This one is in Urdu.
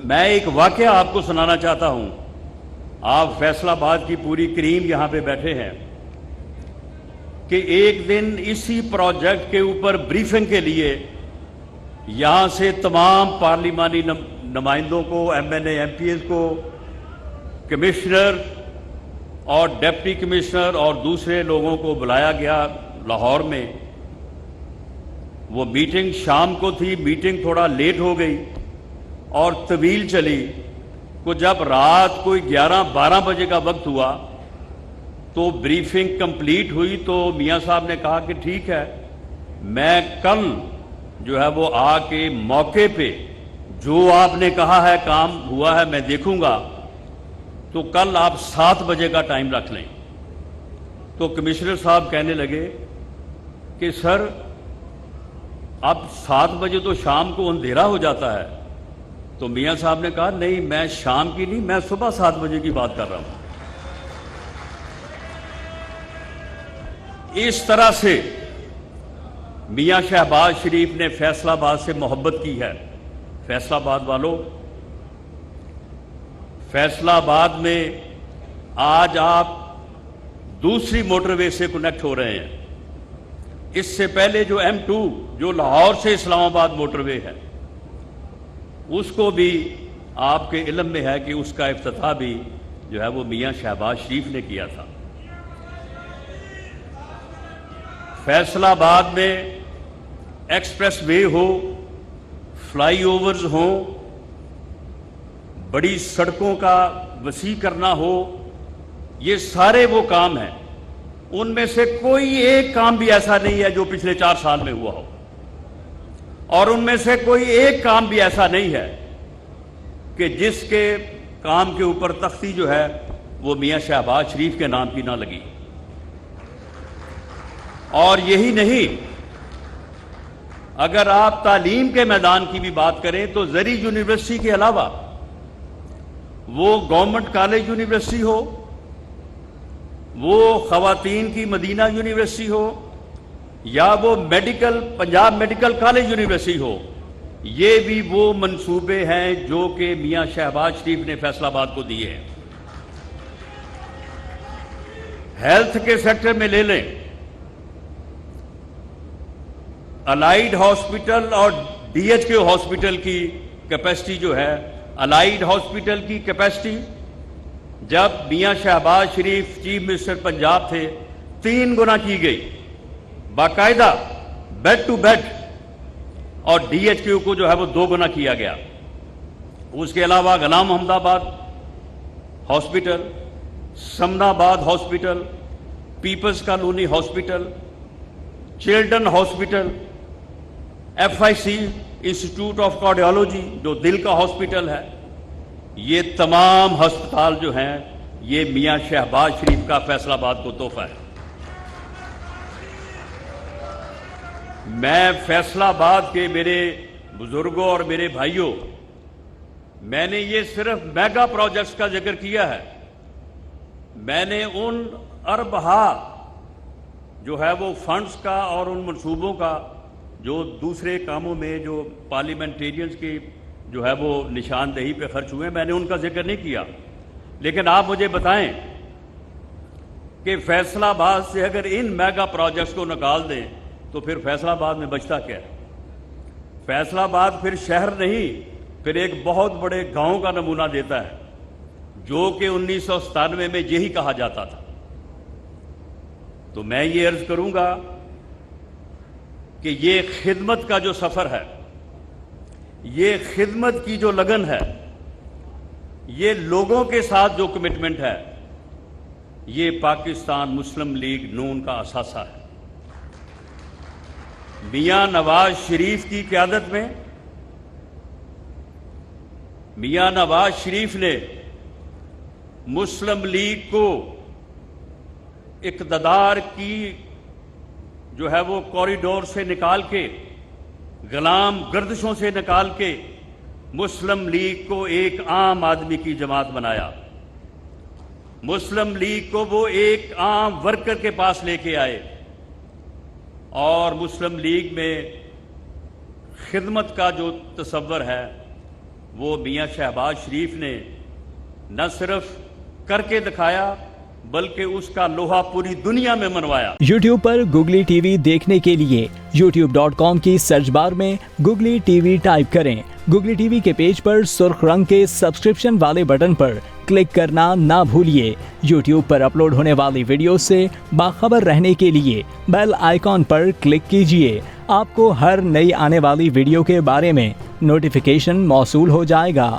میں ایک واقعہ آپ کو سنانا چاہتا ہوں. آپ فیصل آباد کی پوری کریم یہاں پہ بیٹھے ہیں کہ ایک دن اسی پروجیکٹ کے اوپر بریفنگ کے لیے یہاں سے تمام پارلیمانی نمائندوں کو، M N A M P As کو، کمشنر اور ڈپٹی کمشنر اور دوسرے لوگوں کو بلایا گیا لاہور میں. وہ میٹنگ شام کو تھی، میٹنگ تھوڑا لیٹ ہو گئی اور طویل چلی. کو جب رات کوئی 11-12 بجے کا وقت ہوا تو بریفنگ کمپلیٹ ہوئی تو میاں صاحب نے کہا کہ ٹھیک ہے، میں کل جو ہے وہ آ کے موقع پہ جو آپ نے کہا ہے کام ہوا ہے میں دیکھوں گا، تو کل آپ 7 بجے کا ٹائم رکھ لیں. تو کمشنر صاحب کہنے لگے کہ سر اب 7 بجے تو شام کو اندھیرا ہو جاتا ہے. تو میاں صاحب نے کہا نہیں، میں شام کی نہیں، میں صبح 7 بجے کی بات کر رہا ہوں. اس طرح سے میاں شہباز شریف نے فیصل آباد سے محبت کی ہے. فیصل آباد والوں، فیصل آباد میں آج آپ دوسری موٹر وے سے کنیکٹ ہو رہے ہیں. اس سے پہلے جو M2 جو لاہور سے اسلام آباد موٹر وے ہے، اس کو بھی آپ کے علم میں ہے کہ اس کا افتتاح بھی جو ہے وہ میاں شہباز شریف نے کیا تھا. فیصل آباد میں ایکسپریس وے ہو، فلائی اوورز ہوں، بڑی سڑکوں کا وسیع کرنا ہو، یہ سارے وہ کام ہیں. ان میں سے کوئی ایک کام بھی ایسا نہیں ہے جو پچھلے 4 سال میں ہوا ہو، اور ان میں سے کوئی ایک کام بھی ایسا نہیں ہے کہ جس کے کام کے اوپر تختی جو ہے وہ میاں شہباز شریف کے نام کی نہ لگی. اور یہی نہیں، اگر آپ تعلیم کے میدان کی بھی بات کریں تو زرعی یونیورسٹی کے علاوہ وہ گورنمنٹ کالج یونیورسٹی ہو، وہ خواتین کی مدینہ یونیورسٹی ہو، یا وہ پنجاب میڈیکل کالج یونیورسٹی ہو، یہ بھی وہ منصوبے ہیں جو کہ میاں شہباز شریف نے فیصل آباد کو دیے ہیں. ہیلتھ کے سیکٹر میں لے لیں، الائیڈ ہاسپٹل اور ڈی ایچ کے ہاسپٹل کی کیپیسٹی جو ہے، الائیڈ ہاسپٹل کی کیپیسٹی جب میاں شہباز شریف چیف منسٹر پنجاب تھے 3 گنا کی گئی، باقاعدہ بیڈ ٹو بیڈ. اور ڈی ایچ کیو کو جو ہے وہ 2 گنا کیا گیا. اس کے علاوہ غلام محمد آباد hospital, Samanabad hospital, people's colony hospital, children hospital, FIC institute of cardiology جو دل کا ہاسپٹل ہے، یہ تمام ہسپتال جو ہیں یہ میاں شہباز شریف کا فیصل آباد کو تحفہ ہے. میں فیصل آباد کے میرے بزرگوں اور میرے بھائیوں، میں نے یہ صرف میگا پروجیکٹس کا ذکر کیا ہے. میں نے ان اربہ جو ہے وہ فنڈز کا اور ان منصوبوں کا جو دوسرے کاموں میں جو پارلیمنٹیرینز کی جو ہے وہ نشاندہی پہ خرچ ہوئے، میں نے ان کا ذکر نہیں کیا. لیکن آپ مجھے بتائیں کہ فیصل آباد سے اگر ان میگا پروجیکٹس کو نکال دیں تو پھر فیصل آباد میں بچتا کیا ہے؟ فیصل آباد پھر شہر نہیں، پھر ایک بہت بڑے گاؤں کا نمونہ دیتا ہے جو کہ 1997 میں یہی کہا جاتا تھا. تو میں یہ عرض کروں گا کہ یہ خدمت کا جو سفر ہے، یہ خدمت کی جو لگن ہے، یہ لوگوں کے ساتھ جو کمٹمنٹ ہے، یہ پاکستان مسلم لیگ نون کا اثاثہ ہے. میاں نواز شریف کی قیادت میں میاں نواز شریف نے مسلم لیگ کو اقتدار کی جو ہے وہ کوریڈور سے نکال کے، غلام گردشوں سے نکال کے مسلم لیگ کو ایک عام آدمی کی جماعت بنایا. مسلم لیگ کو وہ ایک عام ورکر کے پاس لے کے آئے، اور مسلم لیگ میں خدمت کا جو تصور ہے وہ میاں شہباز شریف نے نہ صرف کر کے دکھایا بلکہ اس کا لوہا پوری دنیا میں منوایا۔ یوٹیوب پر گوگلی ٹی وی دیکھنے کے لیے youtube.com کی سرچ بار میں گوگلی ٹی وی ٹائپ کریں۔ گوگلی ٹی وی کے پیج پر سرخ رنگ کے سبسکرپشن والے بٹن پر کلک کرنا نہ بھولیے۔ یوٹیوب پر اپلوڈ ہونے والی ویڈیو سے باخبر رہنے کے لیے بیل آئیکن پر کلک کیجیے۔ آپ کو ہر نئی آنے والی ویڈیو کے بارے میں نوٹیفیکیشن موصول ہو جائے گا۔